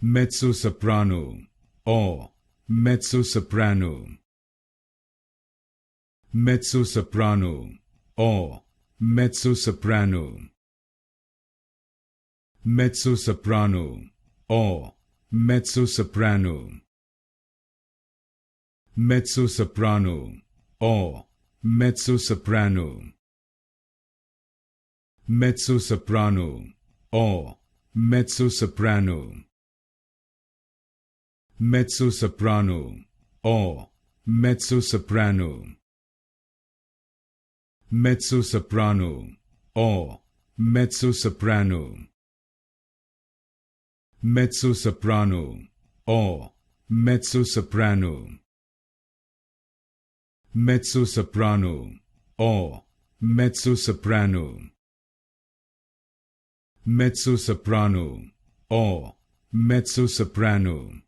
mezzo-soprano, or mezzo-soprano, mezzo-soprano, or mezzo-soprano, mezzo-soprano, or mezzo-soprano, mezzo-soprano, or mezzo-soprano, mezzo-soprano, or mezzo-soprano, mezzo-soprano, or mezzo-soprano, mezzo-soprano, or mezzo-soprano, mezzo-soprano, or mezzo-soprano, mezzo-soprano, or mezzo-soprano, mezzo-soprano, or mezzo-soprano,